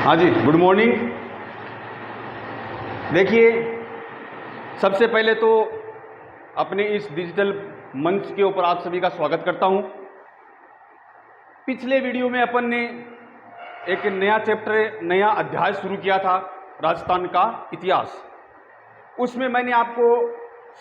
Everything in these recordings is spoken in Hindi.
हाँ जी, गुड मॉर्निंग। देखिए, सबसे पहले तो अपने इस डिजिटल मंच के ऊपर आप सभी का स्वागत करता हूं। पिछले वीडियो में अपन ने एक नया चैप्टर, नया अध्याय शुरू किया था, राजस्थान का इतिहास। उसमें मैंने आपको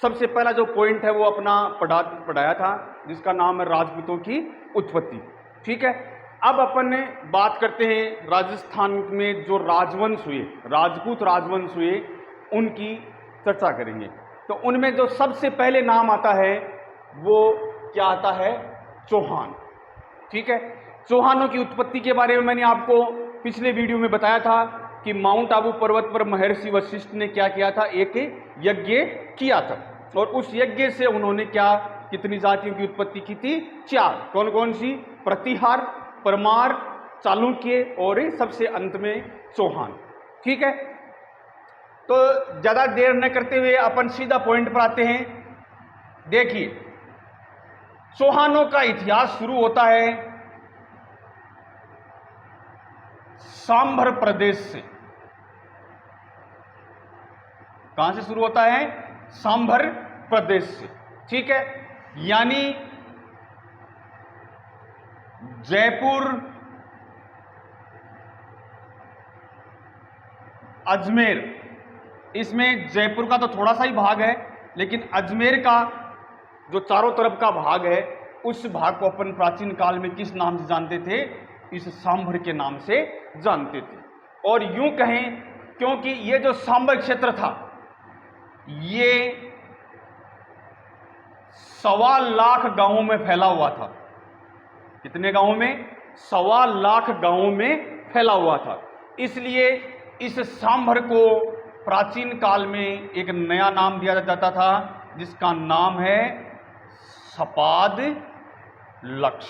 सबसे पहला जो पॉइंट है वो अपना पढ़ाया था, जिसका नाम है राजपूतों की उत्पत्ति। ठीक है, अब अपन ने बात करते हैं राजस्थान में जो राजवंश हुए, राजपूत राजवंश हुए, उनकी चर्चा करेंगे। तो उनमें जो सबसे पहले नाम आता है वो क्या आता है? चौहान। ठीक है, चौहानों की उत्पत्ति के बारे में मैंने आपको पिछले वीडियो में बताया था कि माउंट आबू पर्वत पर महर्षि वशिष्ठ ने क्या किया था? एक यज्ञ किया था, और उस यज्ञ से उन्होंने कितनी जातियों की उत्पत्ति की थी? 4। कौन कौन सी? प्रतिहार, परमार, चालुक्य और सबसे अंत में चौहान। ठीक है, तो ज्यादा देर न करते हुए अपन सीधा पॉइंट पर आते हैं। देखिए, चौहानों का इतिहास शुरू होता है सांभर प्रदेश से। कहां से शुरू होता है? सांभर प्रदेश से। ठीक है, यानी जयपुर, अजमेर, इसमें जयपुर का तो थोड़ा सा ही भाग है, लेकिन अजमेर का जो चारों तरफ का भाग है, उस भाग को अपन प्राचीन काल में किस नाम से जानते थे? इस सांभर के नाम से जानते थे। और यूं कहें, क्योंकि ये जो सांभर क्षेत्र था, ये 1.25 लाख गांवों में फैला हुआ था। कितने गांवों में? 1.25 लाख गांवों में फैला हुआ था। इसलिए इस सांभर को प्राचीन काल में एक नया नाम दिया जाता था, जिसका नाम है सपाद लक्ष।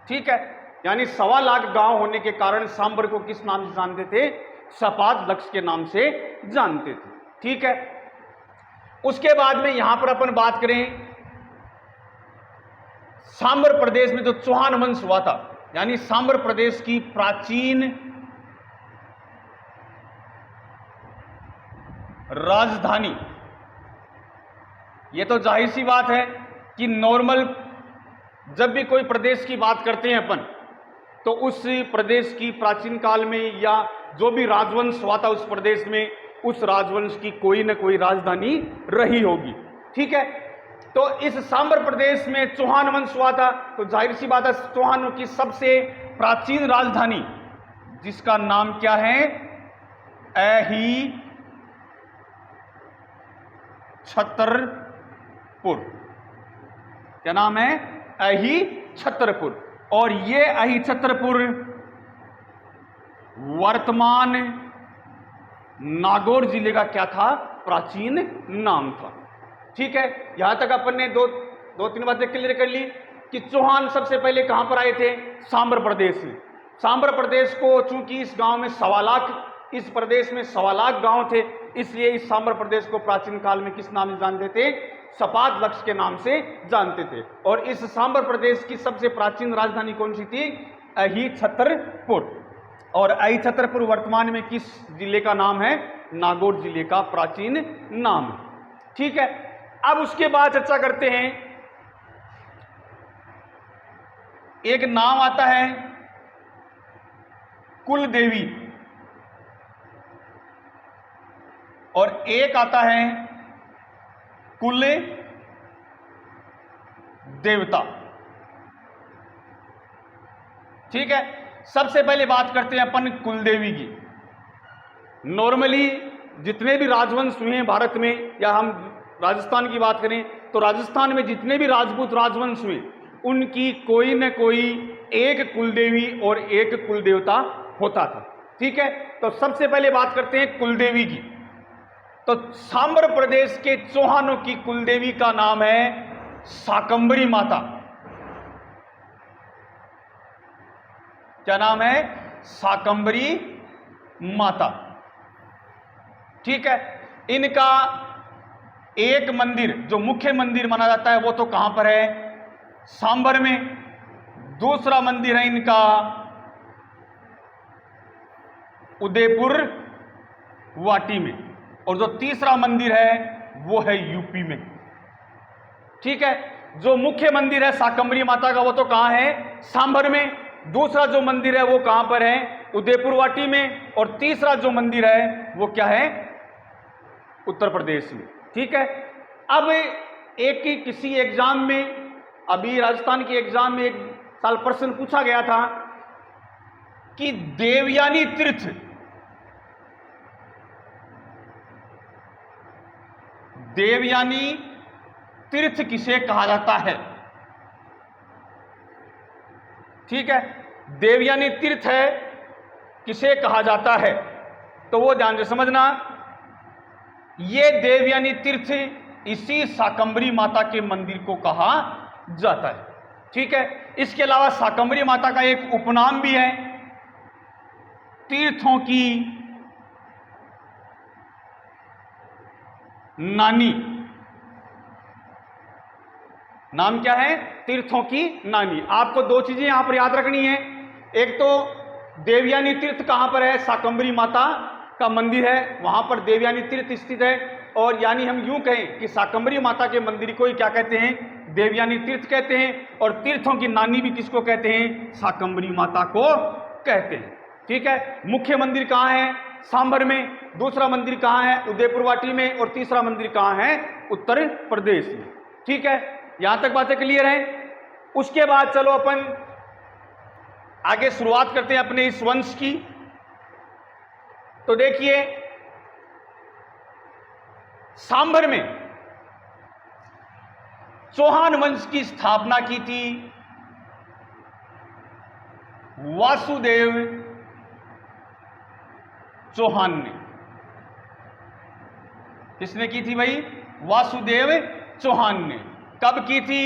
ठीक है, यानी 1.25 लाख गांव होने के कारण सांभर को किस नाम से जानते थे? सपाद लक्ष के नाम से जानते थे। ठीक है, उसके बाद में यहां पर अपन बात करें सांभर प्रदेश में जो चौहान वंश हुआ था, यानी सांभर प्रदेश की प्राचीन राजधानी। यह तो जाहिर सी बात है कि नॉर्मल जब भी कोई प्रदेश की बात करते हैं अपन, तो उस प्रदेश की प्राचीन काल में या जो भी राजवंश हुआ था उस प्रदेश में, उस राजवंश की कोई न कोई राजधानी रही होगी। ठीक है, तो इस सांभर प्रदेश में चौहान वंश हुआ था, तो जाहिर सी बात है चौहानों की सबसे प्राचीन राजधानी, जिसका नाम क्या है? अही छतरपुर। क्या नाम है? अही छतरपुर। और ये अही छतरपुर वर्तमान नागौर जिले का क्या था? प्राचीन नाम था। ठीक है, यहां तक अपन ने दो तीन बातें क्लियर कर ली कि चौहान सबसे पहले कहां पर आए थे? सांभर प्रदेश में। सांभर प्रदेश को चूंकि इस गांव में 1.25 लाख, इस प्रदेश में 1.25 लाख गांव थे, इसलिए इस सांभर प्रदेश को प्राचीन काल में किस नाम से जानते थे? सपाद लक्ष के नाम से जानते थे। और इस सांभर प्रदेश की सबसे प्राचीन राजधानी कौन सी थी? अही छतरपुर। और अही छतरपुर वर्तमान में किस जिले का नाम है? नागौर जिले का प्राचीन नाम। ठीक है, अब उसके बाद चर्चा करते हैं, एक नाम आता है कुलदेवी, और एक आता है कुल देवता। ठीक है, सबसे पहले बात करते हैं अपन कुलदेवी की। नॉर्मली जितने भी राजवंश हुए हैं भारत में, या हम राजस्थान की बात करें तो राजस्थान में जितने भी राजपूत राजवंश हुए, उनकी कोई न कोई एक कुलदेवी और एक कुलदेवता होता था। ठीक है, तो सबसे पहले बात करते हैं कुलदेवी की। तो सांभर प्रदेश के चौहानों की कुलदेवी का नाम है शाकंभरी माता। क्या नाम है? शाकंभरी माता। ठीक है, इनका एक मंदिर जो मुख्य मंदिर माना जाता है वो तो कहां पर है? सांभर में। दूसरा मंदिर है इनका उदयपुर वाटी में, और जो तीसरा मंदिर है वो है यूपी में। ठीक है, जो मुख्य मंदिर है शाकंभरी माता का वो तो कहाँ है, सांभर में। दूसरा जो मंदिर है वो कहाँ पर है, उदयपुर वाटी में। और तीसरा जो मंदिर है वो क्या है, उत्तर प्रदेश में। ठीक है, अब किसी एग्जाम में, अभी राजस्थान के एग्जाम में एक साल प्रश्न पूछा गया था कि देवयानी तीर्थ, देवयानी तीर्थ किसे कहा जाता है। ठीक है, देवयानी तीर्थ है किसे कहा जाता है, तो वो ध्यान से समझना। ये देवयानी तीर्थ इसी शाकंभरी माता के मंदिर को कहा जाता है। ठीक है, इसके अलावा शाकंभरी माता का एक उपनाम भी है, तीर्थों की नानी। नाम क्या है, तीर्थों की नानी। आपको दो चीजें यहां पर याद रखनी है। एक तो देवयानी तीर्थ कहां पर है, शाकंभरी माता का मंदिर है, वहां पर देवयानी तीर्थ स्थित है। और यानी हम यूं कहें कि शाकंभरी माता के मंदिर को ही क्या कहते हैं, देवयानी तीर्थ कहते हैं। और तीर्थों की नानी भी किसको कहते हैं, शाकंभरी माता को कहते हैं। ठीक है, मुख्य मंदिर कहाँ है, सांभर में। दूसरा मंदिर कहाँ है, उदयपुर वाटी में। और तीसरा मंदिर कहाँ है, उत्तर प्रदेश में। ठीक है, यहां तक बातें क्लियर हैं। उसके बाद चलो अपन आगे शुरुआत करते हैं अपने इस वंश की। तो देखिए, सांभर में चौहान वंश की स्थापना की थी वासुदेव चौहान ने। किसने की थी भाई, वासुदेव चौहान ने। कब की थी,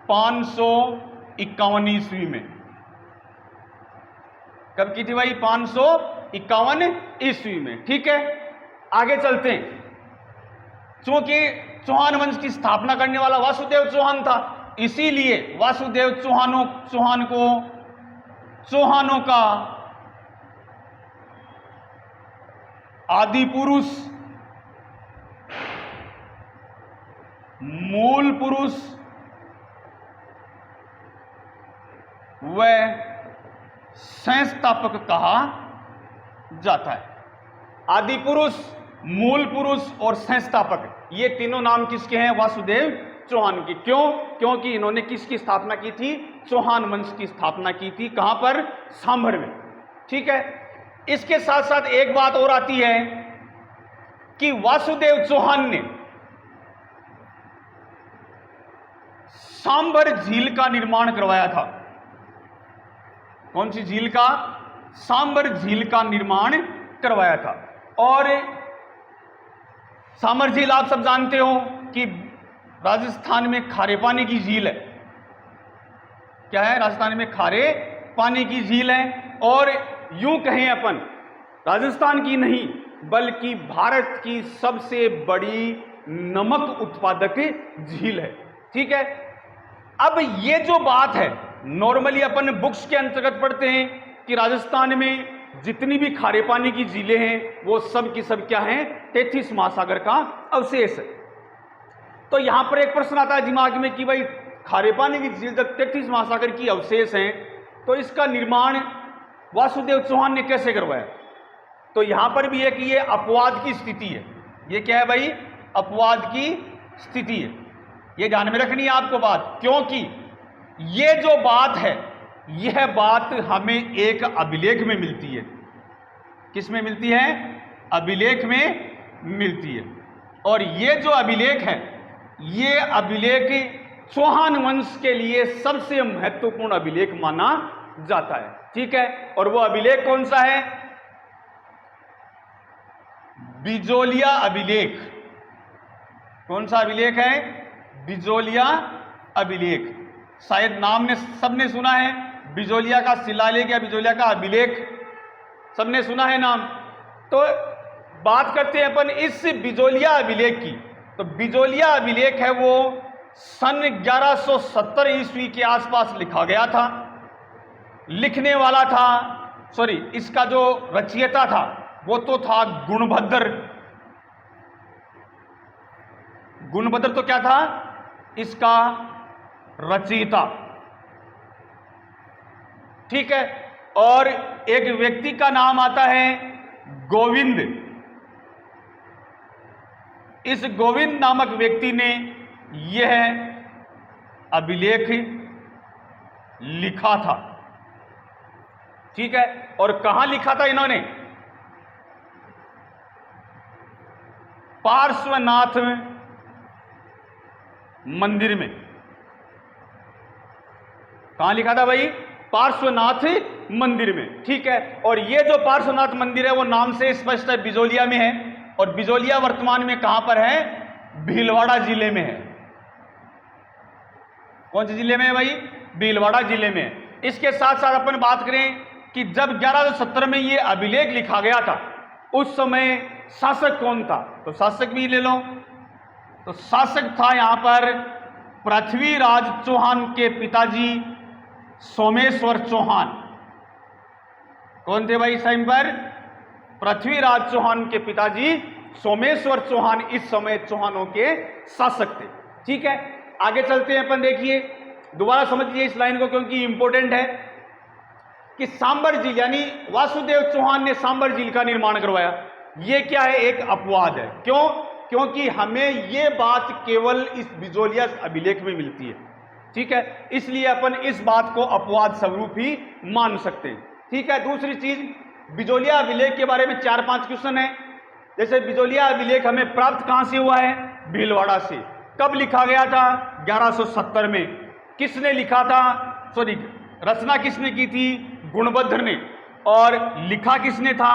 551 ईस्वी में। कब की थी भाई, 551 ईस्वी में। ठीक है, आगे चलते हैं। क्योंकि चौहान वंश की स्थापना करने वाला वासुदेव चौहान था, इसीलिए वासुदेव चौहान को चौहानों का आदि पुरुष, मूल पुरुष व संस्थापक कहा जाता है। आदि पुरुष, मूल पुरुष और संस्थापक, ये तीनों नाम किसके हैं, वासुदेव चौहान की। क्यों, क्योंकि इन्होंने किसकी स्थापना की थी, चौहान वंश की स्थापना की थी। कहां पर, सांभर में। ठीक है, इसके साथ साथ एक बात और आती है कि वासुदेव चौहान ने सांभर झील का निर्माण करवाया था। कौन सी झील का, सांभर झील का निर्माण करवाया था। और सांभर झील आप सब जानते हो कि राजस्थान में खारे पानी की झील है। क्या है, राजस्थान में खारे पानी की झील है। और यूं कहें अपन, राजस्थान की नहीं बल्कि भारत की सबसे बड़ी नमक उत्पादक झील है। ठीक है, अब ये जो बात है, नॉर्मली अपन बुक्स के अंतर्गत पढ़ते हैं कि राजस्थान में जितनी भी खारे पानी की झीलें हैं वो सब की सब क्या हैं, 33 महासागर का अवशेष है। तो यहां पर एक प्रश्न आता है दिमाग में कि भाई खारे पानी की झील जब 33 महासागर की अवशेष हैं तो इसका निर्माण वासुदेव चौहान ने कैसे करवाया। तो यहां पर भी है कि ये अपवाद की स्थिति है। ये क्या है भाई, अपवाद की स्थिति है। ये ध्यान में रखनी है आपको बात, क्योंकि ये जो बात है यह बात हमें एक अभिलेख में मिलती है। किस में मिलती है, अभिलेख में मिलती है। और ये जो अभिलेख है, ये अभिलेख चौहान वंश के लिए सबसे महत्वपूर्ण अभिलेख माना जाता है। ठीक है, और वो अभिलेख कौन सा है, बिजोलिया अभिलेख। कौन सा अभिलेख है, बिजोलिया अभिलेख। शायद नाम ने सबने सुना है, बिजोलिया का शिलालेख या बिजोलिया का अभिलेख, सबने सुना है नाम। तो बात करते हैं अपन इस बिजोलिया अभिलेख की। तो बिजोलिया अभिलेख है वो सन 1170 ईस्वी के आसपास लिखा गया था। लिखने वाला था सॉरी, इसका जो रचयिता था वो तो था गुणभद्र। गुणभद्र तो क्या था? इसका रचयिता। ठीक है। और एक व्यक्ति का नाम आता है गोविंद। इस गोविंद नामक व्यक्ति ने यह अभिलेख लिखा था। ठीक है। और कहां लिखा था इन्होंने? पार्श्वनाथ मंदिर में। कहां लिखा था भाई? पार्श्वनाथ मंदिर में। ठीक है। और ये जो पार्श्वनाथ मंदिर है वो नाम से स्पष्ट है, बिजोलिया में है। और बिजोलिया वर्तमान में कहां पर है? भीलवाड़ा जिले में है। कौन से जिले में है भाई? भीलवाड़ा जिले में है। इसके साथ साथ अपन बात करें कि जब 1170 में ये अभिलेख लिखा गया था उस समय शासक कौन था? तो शासक भी ले लो। तो शासक था यहां पर पृथ्वीराज चौहान के पिताजी सोमेश्वर चौहान। कौन थे भाई इस टाइम पर? पृथ्वीराज चौहान के पिताजी सोमेश्वर चौहान इस समय चौहानों के शासक थे। ठीक है। आगे चलते हैं अपन। देखिए, दोबारा समझिए इस लाइन को क्योंकि इंपॉर्टेंट है कि सांबर झील यानी वासुदेव चौहान ने सांबर झील का निर्माण करवाया। यह क्या है? एक अपवाद है। क्यों? क्योंकि हमें यह बात केवल इस बिजोलिया अभिलेख में मिलती है। ठीक है। इसलिए अपन इस बात को अपवाद स्वरूप ही मान सकते हैं। ठीक है। दूसरी चीज, बिजोलिया अभिलेख के बारे में 4-5 क्वेश्चन है। जैसे बिजोलिया अभिलेख हमें प्राप्त कहां से हुआ है? भीलवाड़ा से। कब लिखा गया था? 1170 में। किसने लिखा था? सॉरी, रचना किसने की थी? गुणभद्र ने। और लिखा किसने था?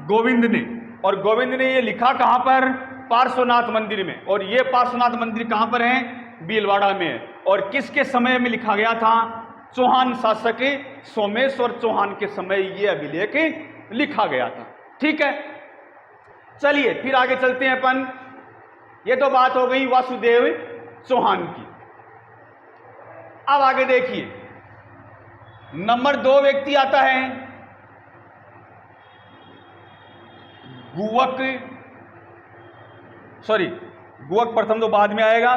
गोविंद ने। और गोविंद ने ये लिखा कहां पर? पार्श्वनाथ मंदिर में। और ये पार्श्वनाथ मंदिर कहां पर है? भीलवाड़ा में है। और किसके समय में लिखा गया था? चौहान शासक सोमेश्वर चौहान के समय ये अभिलेख लिखा गया था। ठीक है। चलिए फिर आगे चलते हैं अपन। ये तो बात हो गई वासुदेव चौहान की। अब आगे देखिए, नंबर 2 व्यक्ति आता है गुवक। सॉरी, गुवक प्रथम तो बाद में आएगा।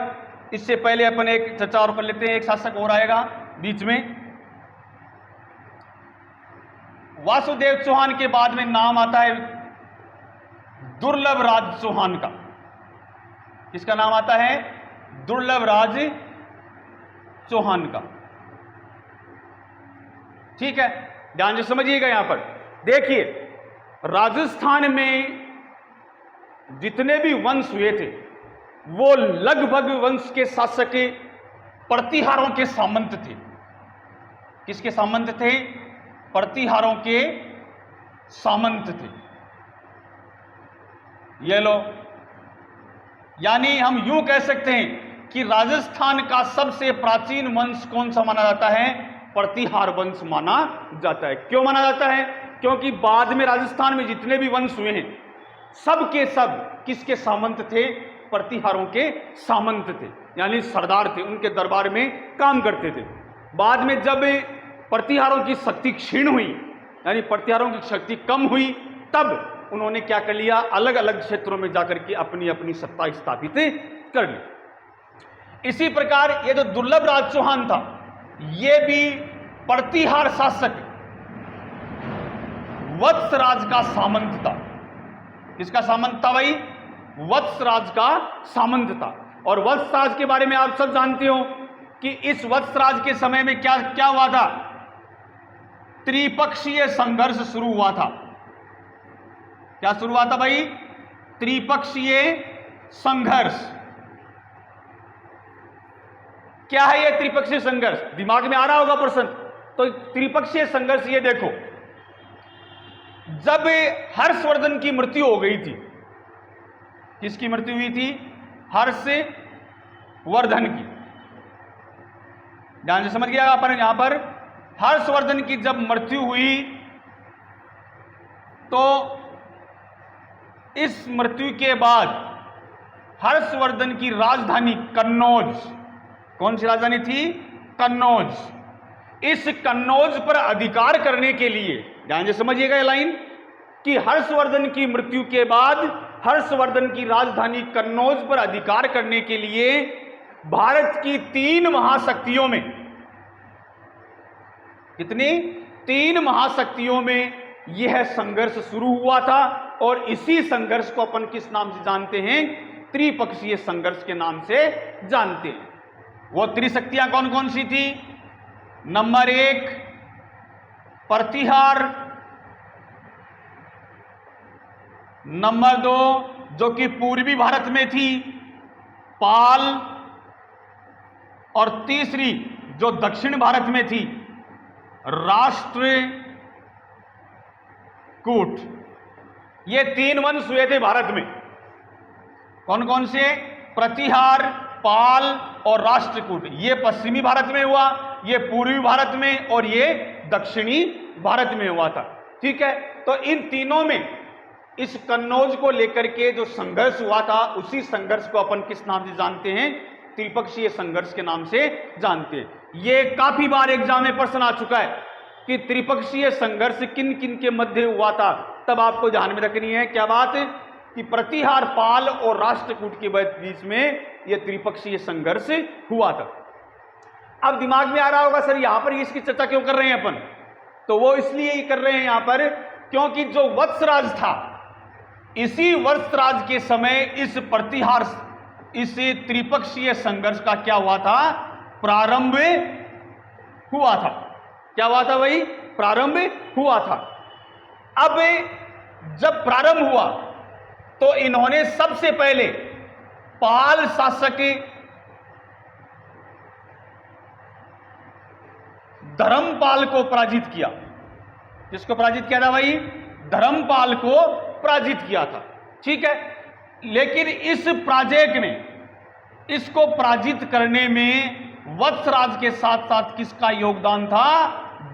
इससे पहले अपन एक चर्चा और कर लेते हैं। एक शासक और आएगा बीच में। वासुदेव चौहान के बाद में नाम आता है दुर्लभ राज चौहान का। किसका नाम आता है? दुर्लभ राज चौहान का। ठीक है। ध्यान से समझिएगा। यहां पर देखिए, राजस्थान में जितने भी वंश हुए थे वो लगभग वंश के शासक प्रतिहारों के सामंत थे। किसके सामंत थे? प्रतिहारों के सामंत थे। ये लो, यानी हम यूं कह सकते हैं कि राजस्थान का सबसे प्राचीन वंश कौन सा माना जाता है? प्रतिहार वंश माना जाता है। क्यों माना जाता है? क्योंकि बाद में राजस्थान में जितने भी वंश हुए हैं सब के सब किसके सामंत थे? प्रतिहारों के सामंत थे, यानी सरदार थे, उनके दरबार में काम करते थे। बाद में जब प्रतिहारों की शक्ति क्षीण हुई, यानी प्रतिहारों की शक्ति कम हुई, तब उन्होंने क्या कर लिया? अलग अलग क्षेत्रों में जाकर के अपनी अपनी सत्ता स्थापित कर ली। इसी प्रकार ये जो दुर्लभ राज चौहान था ये भी प्रतिहार शासक वत्सराज का सामंत था। किसका सामंत था भाई? वत्सराज का सामंत था। और वत्सराज के बारे में आप सब जानते हो कि इस वत्सराज के समय में क्या क्या हुआ था? त्रिपक्षीय संघर्ष शुरू हुआ था। क्या शुरू हुआ था भाई? त्रिपक्षीय संघर्ष। क्या है यह त्रिपक्षीय संघर्ष? दिमाग में आ रहा होगा प्रश्न। तो त्रिपक्षीय संघर्ष ये देखो, जब हर्षवर्धन की मृत्यु हो गई थी। किसकी मृत्यु हुई थी? हर्षवर्धन की। ध्यान से समझ गया अपन। यहां पर हर्षवर्धन की जब मृत्यु हुई तो इस मृत्यु के बाद हर्षवर्धन की राजधानी कन्नौज, कौन सी राजधानी थी? कन्नौज। इस कन्नौज पर अधिकार करने के लिए ध्यान से समझिएगा ये लाइन, कि हर्षवर्धन की मृत्यु के बाद हर्षवर्धन की राजधानी कन्नौज पर अधिकार करने के लिए भारत की 3 महाशक्तियों में, कितनी, 3 महाशक्तियों में यह संघर्ष शुरू हुआ था। और इसी संघर्ष को अपन किस नाम से जानते हैं? त्रिपक्षीय संघर्ष के नाम से जानते हैं। वो त्रिशक्तियां कौन कौन सी थी? नंबर 1 प्रतिहार, नंबर 2 जो कि पूर्वी भारत में थी पाल, और तीसरी जो दक्षिण भारत में थी राष्ट्रकूट। ये 3 वंश हुए थे भारत में। कौन कौन से? प्रतिहार, पाल और राष्ट्रकूट। ये पश्चिमी भारत में हुआ, ये पूर्वी भारत में, और ये दक्षिणी भारत में हुआ था। ठीक है, तो इन तीनों में इस कन्नौज को लेकर के जो संघर्ष हुआ था, उसी संघर्ष को अपन किस नाम से जानते हैं? त्रिपक्षीय संघर्ष के नाम से जानते हैं। ये काफी बार एग्जाम में प्रश्न आ चुका है कि त्रिपक्षीय संघर्ष किन किन के मध्य हुआ था। तब आपको ध्यान में रखनी है क्या बात? कि प्रतिहार, पाल और राष्ट्रकूट के बीच में यह त्रिपक्षीय संघर्ष हुआ था। अब दिमाग में आ रहा होगा सर यहां पर इसकी चर्चा क्यों कर रहे हैं अपन? तो वो इसलिए कर रहे हैं यहां पर क्योंकि जो वत्सराज था, इसी वत्सराज के समय इस प्रतिहार, इस त्रिपक्षीय संघर्ष का क्या हुआ था? प्रारंभ हुआ था। क्या हुआ था भाई? प्रारंभ हुआ था। अब जब प्रारंभ हुआ तो इन्होंने सबसे पहले पाल शासक धर्मपाल को पराजित किया। किसको पराजित किया था भाई? धर्मपाल को पराजित किया था। ठीक है, लेकिन इस प्राजेक ने, इसको पराजित करने में वत्सराज के साथ साथ किसका योगदान था?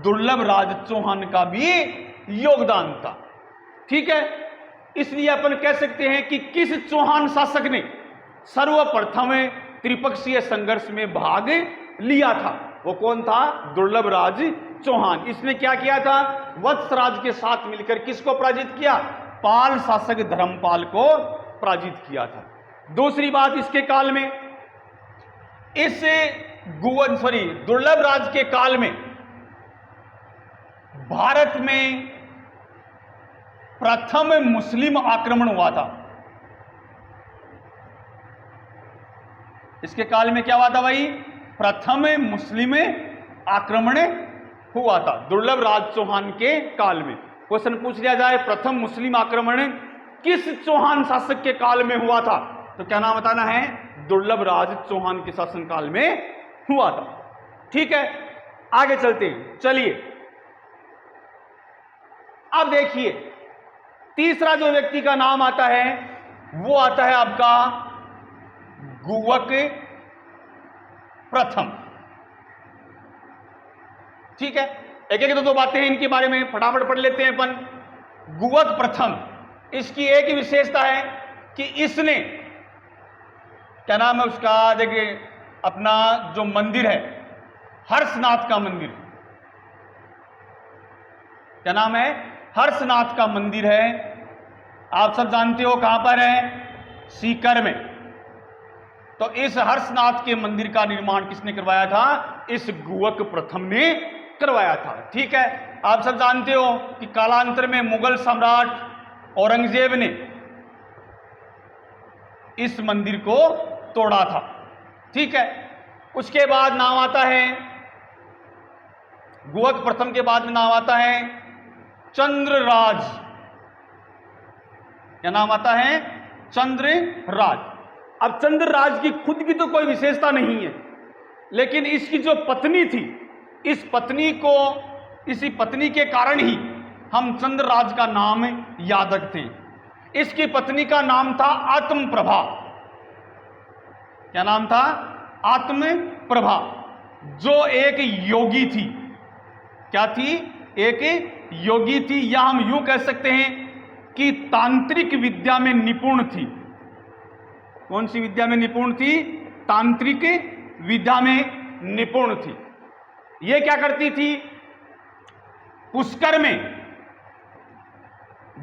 दुर्लभ राज चौहान का भी योगदान था। ठीक है, इसलिए अपन कह सकते हैं कि किस चौहान शासक ने सर्वप्रथम त्रिपक्षीय संघर्ष में भाग लिया था? वो कौन था? दुर्लभ राज चौहान। इसने क्या किया था? वत्सराज के साथ मिलकर किसको पराजित किया? पाल शासक धर्मपाल को पराजित किया था। दूसरी बात, इसके काल में, इस दुर्लभ राज के काल में भारत में प्रथम मुस्लिम आक्रमण हुआ था। इसके काल में क्या हुआ था भाई? प्रथम मुस्लिम आक्रमण हुआ था दुर्लभ राज चौहान के काल में। क्वेश्चन पूछ लिया जाए प्रथम मुस्लिम आक्रमण किस चौहान शासक के काल में हुआ था, तो क्या नाम बताना है? दुर्लभ राज चौहान के शासनकाल में हुआ था। ठीक है, आगे चलते हैं। चलिए अब देखिए, तीसरा जो व्यक्ति का नाम आता है वो आता है आपका गुवक प्रथम। ठीक है, एक एक दो बातें हैं इनके बारे में फटाफट पढ़ लेते हैं अपन। गुवक प्रथम, इसकी एक ही विशेषता है कि इसने, क्या नाम है उसका, देखिए अपना जो मंदिर है हर्षनाथ का मंदिर, क्या नाम है? हर्षनाथ का मंदिर है। आप सब जानते हो कहां पर है? सीकर में। तो इस हर्षनाथ के मंदिर का निर्माण किसने करवाया था? इस गुवक प्रथम ने करवाया था। ठीक है, आप सब जानते हो कि कालांतर में मुगल सम्राट औरंगजेब ने इस मंदिर को तोड़ा था। ठीक है, उसके बाद नाम आता है, गुवक प्रथम के बाद में नाम आता है चंद्रराज। क्या नाम आता है? चंद्रराज। अब चंद्रराज की खुद की तो कोई विशेषता नहीं है, लेकिन इसकी जो पत्नी थी, इस पत्नी को, इसी पत्नी के कारण ही हम चंद्रराज का नाम याद रखते हैं। इसकी पत्नी का नाम था आत्मप्रभा। क्या नाम था? आत्मप्रभा, जो एक योगी थी। क्या थी? एक योगी थी, या हम यूं कह सकते हैं कि तांत्रिक विद्या में निपुण थी। कौन सी विद्या में निपुण थी? तांत्रिक विद्या में निपुण थी। ये क्या करती थी? पुष्कर में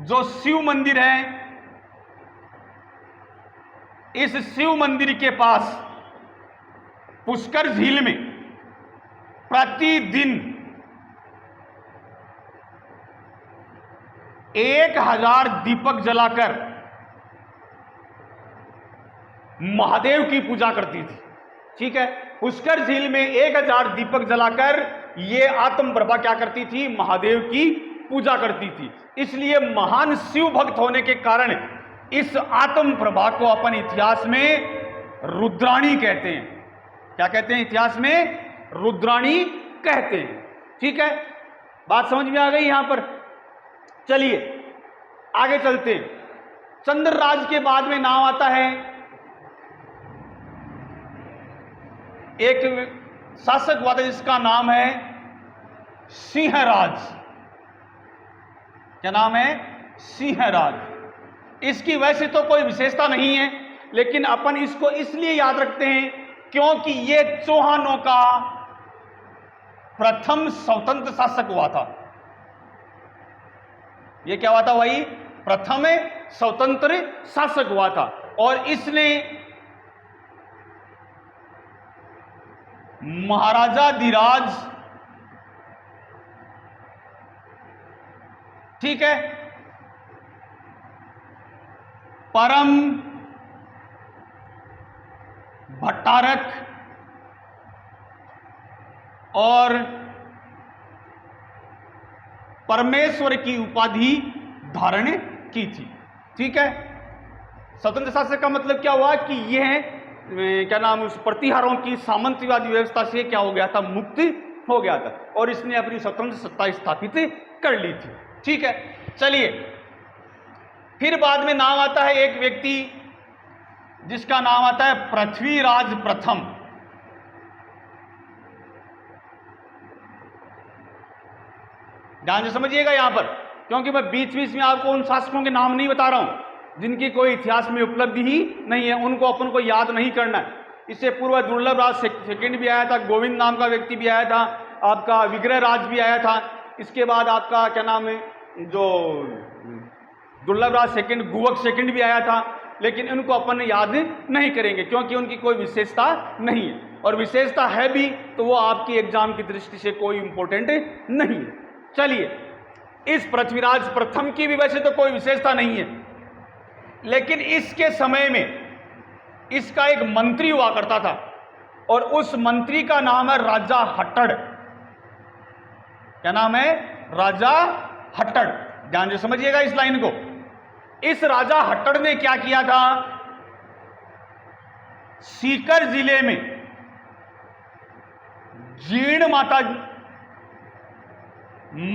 जो शिव मंदिर है, इस शिव मंदिर के पास पुष्कर झील में प्रतिदिन 1000 दीपक जलाकर महादेव की पूजा करती थी। ठीक है, पुष्कर झील में 1000 दीपक जलाकर ये आत्म प्रभा क्या करती थी? महादेव की पूजा करती थी। इसलिए महान शिव भक्त होने के कारण इस आत्म प्रभा को अपन इतिहास में रुद्राणी कहते हैं। क्या कहते हैं? इतिहास में रुद्राणी कहते हैं। ठीक है, बात समझ में आ गई यहां पर? चलिए आगे चलते हैं। चंद्रराज के बाद में नाम आता है एक शासक हुआ था जिसका नाम है सिंहराज। क्या नाम है? सिंहराज। इसकी वैसे तो कोई विशेषता नहीं है, लेकिन अपन इसको इसलिए याद रखते हैं क्योंकि ये चौहानों का प्रथम स्वतंत्र शासक हुआ था। ये क्या हुआ था भाई? प्रथम स्वतंत्र शासक हुआ था। और इसने महाराजा धीराज, ठीक है, परम भट्टारक और परमेश्वर की उपाधि धारण की थी। ठीक है, स्वतंत्र शासक का मतलब क्या हुआ कि यह क्या नाम, उस प्रतिहारों की सामंतवादी व्यवस्था से क्या हो गया था? मुक्त हो गया था और इसने अपनी स्वतंत्र सत्ता स्थापित कर ली थी। ठीक है, चलिए फिर बाद में नाम आता है एक व्यक्ति जिसका नाम आता है पृथ्वीराज प्रथम। ध्यान से समझिएगा यहां पर, क्योंकि मैं बीच बीच में आपको उन शासकों के नाम नहीं बता रहा हूं जिनकी कोई इतिहास में उपलब्धि ही नहीं है, उनको अपन को याद नहीं करना है। इससे पूर्व दुर्लभ राज सेकंड भी आया था, गोविंद नाम का व्यक्ति भी आया था, आपका विग्रह राज भी आया था। इसके बाद आपका क्या नाम है, जो दुर्लभ राज सेकंड, गुवक सेकंड भी आया था, लेकिन इनको अपन याद नहीं करेंगे क्योंकि उनकी कोई विशेषता नहीं है, और विशेषता है भी तो वो आपकी एग्जाम की दृष्टि से कोई इंपॉर्टेंट नहीं है। चलिए, इस पृथ्वीराज प्रथम की भी वैसे तो कोई विशेषता नहीं है, लेकिन इसके समय में इसका एक मंत्री हुआ करता था और उस मंत्री का नाम है राजा हट्टड़। क्या नाम है? राजा हट्टड़। ध्यान से समझिएगा इस लाइन को। इस राजा हट्टड़ ने क्या किया था? सीकर जिले में जीर्ण माता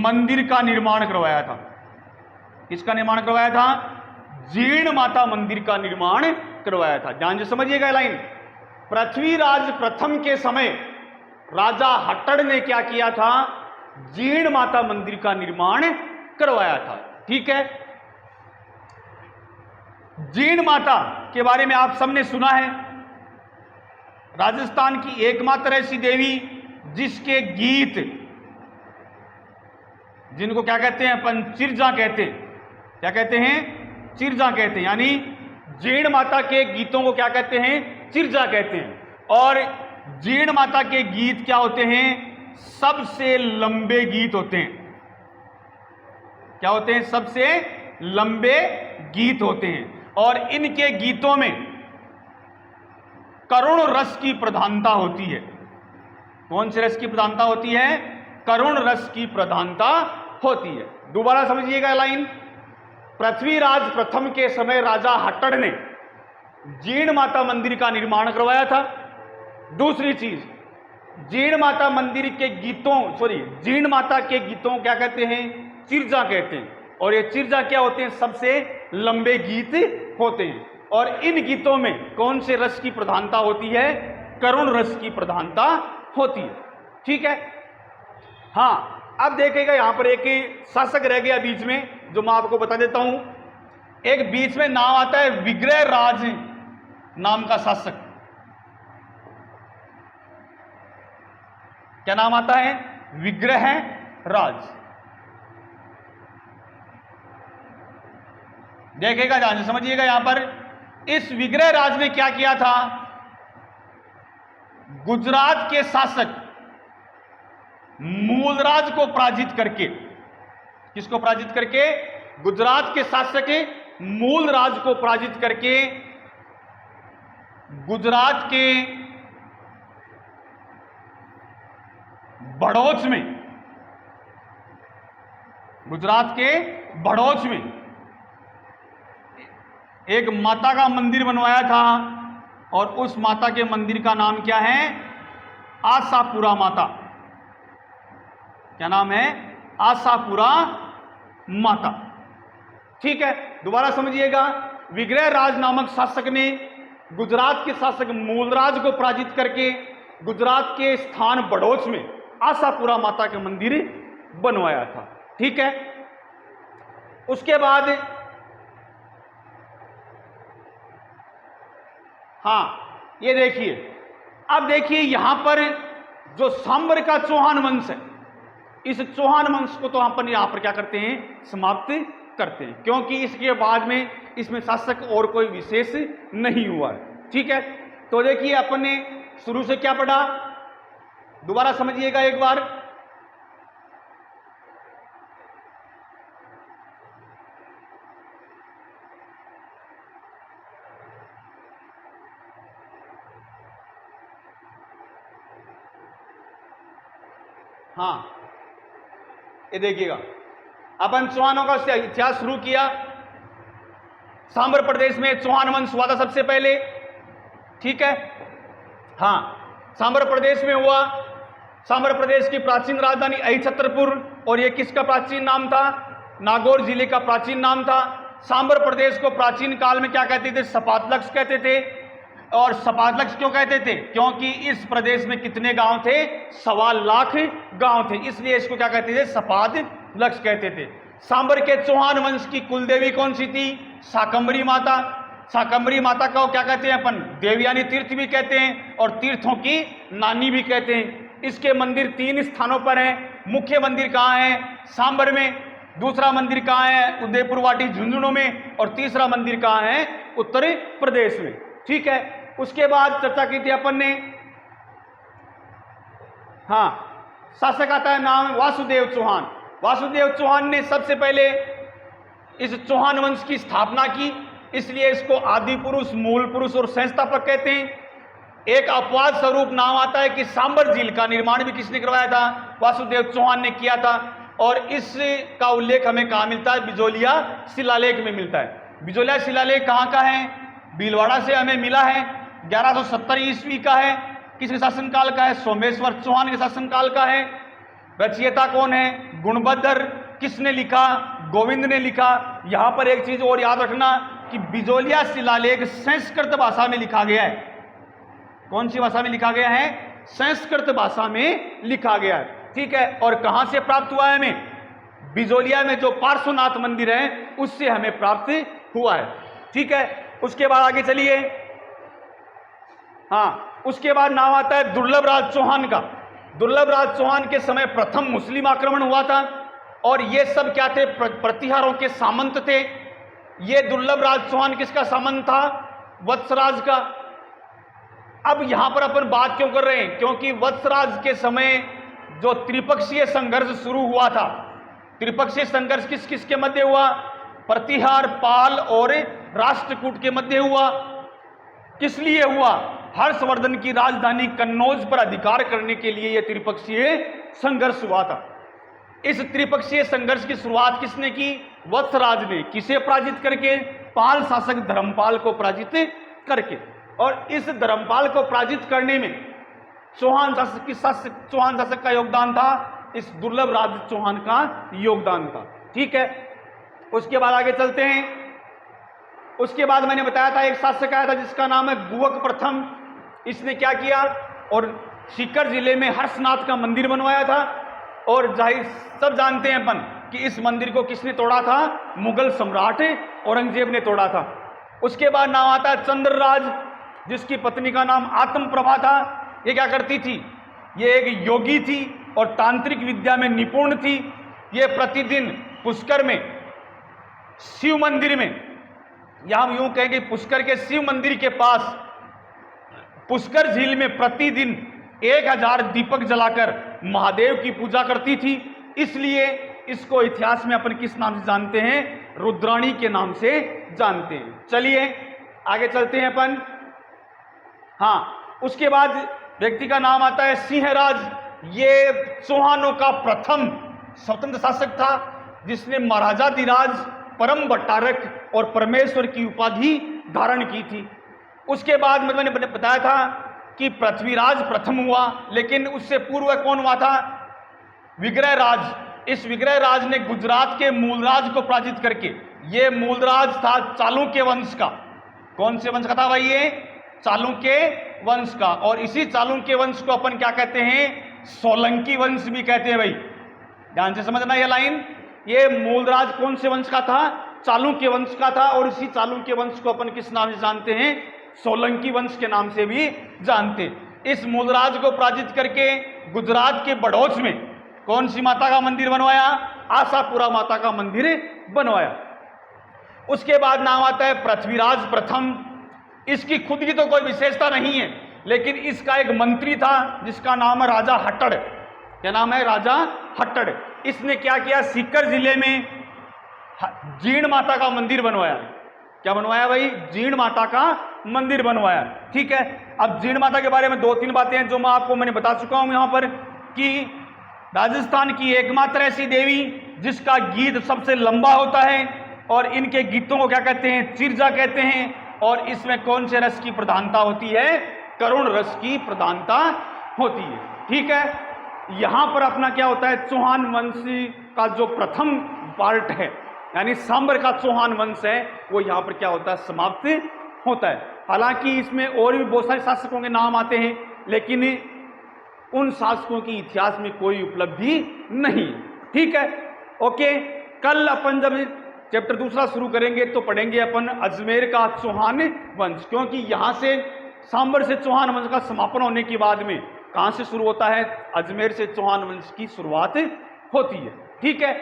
मंदिर का निर्माण करवाया था। किसका निर्माण करवाया था? जीर्ण माता मंदिर का निर्माण करवाया था। ध्यान से समझिएगा लाइन। पृथ्वीराज प्रथम के समय राजा हट्टड़ ने क्या किया था? जीर्ण माता मंदिर का निर्माण करवाया था। ठीक है, जीर्ण माता के बारे में आप सबने सुना है, राजस्थान की एकमात्र ऐसी देवी जिसके गीत, जिनको क्या कहते हैं अपन? चिरजा कहते हैं। क्या कहते हैं? चिरजा कहते हैं। यानी जीर्ण माता के गीतों को क्या कहते हैं? चिरजा कहते हैं। और जीर्ण माता के गीत क्या होते हैं? सबसे लंबे गीत होते हैं। क्या होते हैं? सबसे लंबे गीत होते हैं। और इनके गीतों में करुण रस की प्रधानता होती है। कौन से रस की प्रधानता होती है? करुण रस की प्रधानता होती है। दोबारा समझिएगा लाइन। पृथ्वीराज प्रथम के समय राजा हट्टड़ ने जीर्ण माता मंदिर का निर्माण करवाया था। दूसरी चीज, जीर्ण माता मंदिर के गीतों, जीर्ण माता के गीतों क्या कहते हैं? चिरजा कहते हैं। और ये चिरजा क्या होते हैं? सबसे लंबे गीत होते हैं। और इन गीतों में कौन से रस की प्रधानता होती है? करुण रस की प्रधानता होती है। ठीक है, हाँ, अब देखिएगा यहां पर एक शासक रह गया बीच में, जो मैं आपको बता देता हूं। एक बीच में नाम आता है विग्रह राज नाम का शासक। क्या नाम आता है? विग्रह राज। देखिएगा, ध्यान से समझिएगा। यहां पर इस विग्रह राज ने क्या किया था? गुजरात के शासक मूलराज को पराजित करके, किसको पराजित करके? गुजरात के शासक मूलराज को पराजित करके गुजरात के बड़ौच में, गुजरात के बड़ौच में एक माता का मंदिर बनवाया था, और उस माता के मंदिर का नाम क्या है? आशापुरा माता। क्या नाम है? आशापुरा माता। ठीक है, दोबारा समझिएगा। विग्रह राज नामक शासक ने गुजरात के शासक मूलराज को पराजित करके गुजरात के स्थान बड़ौच में आशापुरा माता के मंदिर बनवाया था। ठीक है, उसके बाद ये देखिए, अब देखिए यहां पर जो सांबर का चौहान वंश है, इस चौहान वंश को तो अपन यहां पर क्या करते हैं? समाप्त करते हैं, क्योंकि इसके बाद में इसमें शासक और कोई विशेष नहीं हुआ है। ठीक है, तो देखिए अपन ने शुरू से क्या पढ़ा, दोबारा समझिएगा एक बार। ये देखिएगा, अपन चौहानों का इतिहास शुरू किया। सांबर प्रदेश में चौहान वंश हुआ था सबसे पहले। ठीक है, सांबर प्रदेश में हुआ। सांबर प्रदेश की प्राचीन राजधानी अहिछत्रपुर, और यह किसका प्राचीन नाम था? नागौर जिले का प्राचीन नाम था। सांबर प्रदेश को प्राचीन काल में क्या कहते थे? सपातलक्ष कहते थे। और सपातलक्ष क्यों कहते थे? क्योंकि इस प्रदेश में कितने गांव थे? 1.25 लाख गांव थे, इसलिए इसको क्या कहते थे? सपातलक्ष कहते थे। सांबर के चौहान वंश की कुल देवी कौन सी थी? शाकंभरी माता। शाकंभरी माता को क्या कहते हैं अपन? देवयानी तीर्थ भी कहते हैं, और तीर्थों की नानी भी कहते हैं। इसके मंदिर 3 स्थानों पर हैं। मुख्य मंदिर कहाँ है? सांबर में। दूसरा मंदिर कहाँ है? उदयपुर वाटी झुंझुनू में। और तीसरा मंदिर कहाँ है? उत्तर प्रदेश में। ठीक है, उसके बाद चर्चा की थी अपन ने। शासक आता है नाम वासुदेव चौहान। वासुदेव चौहान ने सबसे पहले इस चौहान वंश की स्थापना की, इसलिए इसको आदि पुरुष, मूल पुरुष और संस्थापक कहते हैं। एक अपवाद स्वरूप नाम आता है कि सांबर झील का निर्माण भी किसने करवाया था? वासुदेव चौहान ने किया था। और इसका उल्लेख हमें कहाँ मिलता है? बिजोलिया शिलालेख में मिलता है। बिजोलिया शिलालेख कहाँ का है? भीलवाड़ा से हमें मिला है। 1170 ईस्वी का है। किसके शासनकाल का है? सोमेश्वर चौहान के शासनकाल का है। रचयिता कौन है? गुणभद्र। किसने लिखा? गोविंद ने लिखा। यहां पर एक चीज और याद रखना कि बिजोलिया शिलालेख संस्कृत भाषा में लिखा गया है। कौन सी भाषा में लिखा गया है? संस्कृत भाषा में लिखा गया है। ठीक है, और कहां से प्राप्त हुआ है हमें? बिजोलिया में जो पार्श्वनाथ मंदिर है उससे हमें प्राप्त हुआ है। ठीक है, उसके बाद आगे चलिए। उसके बाद नाम आता है दुर्लभ राज चौहान का। दुर्लभ राज चौहान के समय प्रथम मुस्लिम आक्रमण हुआ था, और ये सब क्या थे? प्रतिहारों के सामंत थे। ये दुर्लभ राज चौहान किसका सामंत था? वत्सराज का। अब यहां पर अपन बात क्यों कर रहे हैं? क्योंकि वत्सराज के समय जो त्रिपक्षीय संघर्ष शुरू हुआ था, त्रिपक्षीय संघर्ष किस किस के मध्य हुआ? प्रतिहार, पाल और राष्ट्रकूट के मध्य हुआ। किस लिए हुआ? हर्षवर्धन की राजधानी कन्नौज पर अधिकार करने के लिए यह त्रिपक्षीय संघर्ष हुआ था। इस त्रिपक्षीय संघर्ष की शुरुआत किसने की? वत्सराज ने। किसे पराजित करके? पाल शासक धर्मपाल को पराजित करके। और इस धर्मपाल को पराजित करने में चौहान शासक का योगदान था, इस दुर्लभ राज चौहान का योगदान था। ठीक है, उसके बाद आगे चलते हैं। उसके बाद मैंने बताया था एक शासक आया था जिसका नाम है गुवक प्रथम। इसने क्या किया? और सीकर जिले में हर्षनाथ का मंदिर बनवाया था, और जाहिर सब जानते हैं अपन कि इस मंदिर को किसने तोड़ा था? मुगल सम्राट औरंगजेब ने तोड़ा था। उसके बाद नाम आता है चंद्रराज, जिसकी पत्नी का नाम आत्मप्रभा था। ये क्या करती थी? ये एक योगी थी और तांत्रिक विद्या में निपुण थी। ये प्रतिदिन पुष्कर में शिव मंदिर में या हम यूं कहेंगे पुष्कर के शिव मंदिर के पास पुष्कर झील में प्रतिदिन 1000 दीपक जलाकर महादेव की पूजा करती थी, इसलिए इसको इतिहास में अपन किस नाम से जानते हैं? रुद्राणी के नाम से जानते हैं। चलिए आगे चलते हैं अपन। हाँ, उसके बाद व्यक्ति का नाम आता है सिंहराज। ये चौहानों का प्रथम स्वतंत्र शासक था जिसने महाराजाधिराज, परम भट्टारक और परमेश्वर की उपाधि धारण की थी। उसके बाद मैंने बताया था कि पृथ्वीराज प्रथम हुआ, लेकिन उससे पूर्व कौन हुआ था? विग्रहराज। इस विग्रहराज ने गुजरात के मूलराज को पराजित करके, ये मूलराज था चालुक्य वंश का। कौन से वंश का था भाई? ये चालुक्य वंश का। और इसी चालुक्य वंश को अपन क्या कहते हैं? सोलंकी वंश भी कहते हैं। भाई ध्यान से समझना ये लाइन। ये मूलराज कौन से वंश का था? चालुक्य वंश का था। और इसी चालुक्य वंश को अपन किस नाम से जानते हैं? सोलंकी वंश के नाम से भी जानते। इस मूलराज को पराजित करके गुजरात के बड़ौच में कौन सी माता का मंदिर बनवाया? आशापुरा माता का मंदिर बनवाया। उसके बाद नाम आता है पृथ्वीराज प्रथम। इसकी खुद की तो कोई विशेषता नहीं है, लेकिन इसका एक मंत्री था जिसका नाम है राजा हट्टड़। क्या नाम है? राजा हट्टड़। इसने क्या किया? सीकर जिले में जीण माता का मंदिर बनवाया। क्या बनवाया भाई? जीण माता का मंदिर बनवाया। ठीक है। अब जीण माता के बारे में 2-3 बातें हैं जो मैंने बता चुका हूं यहां पर, कि राजस्थान की एकमात्र ऐसी देवी जिसका गीत सबसे लंबा होता है, और इनके गीतों को क्या कहते हैं? चिरजा कहते हैं। और इसमें कौन से रस की प्रधानता होती है? करुण रस की प्रधानता होती है। ठीक है। यहां पर अपना क्या होता है? चौहान वंश का जो प्रथम पार्ट है, यानी सांबर का चौहान वंश है, वो यहां पर क्या होता है? समाप्त होता है। हालांकि इसमें और भी बहुत सारे शासकों के नाम आते हैं, लेकिन उन शासकों की इतिहास में कोई उपलब्धि नहीं। ठीक है। ओके, कल अपन जब चैप्टर दूसरा शुरू करेंगे तो पढ़ेंगे अपन अजमेर का चौहान वंश, क्योंकि यहां से सांबर से चौहान वंश का समापन होने के बाद में कहां से शुरू होता है? अजमेर से चौहान वंश की शुरुआत होती है। ठीक है।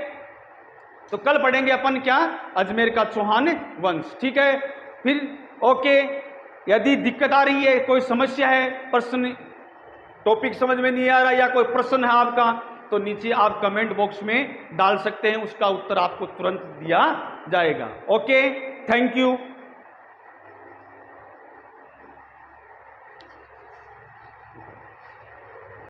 तो कल पढ़ेंगे अपन क्या? अजमेर का चौहान वंश। ठीक है। फिर ओके, यदि दिक्कत आ रही है, कोई समस्या है, प्रश्न, टॉपिक समझ में नहीं आ रहा या कोई प्रश्न है आपका, तो नीचे आप कमेंट बॉक्स में डाल सकते हैं, उसका उत्तर आपको तुरंत दिया जाएगा। Okay, thank you.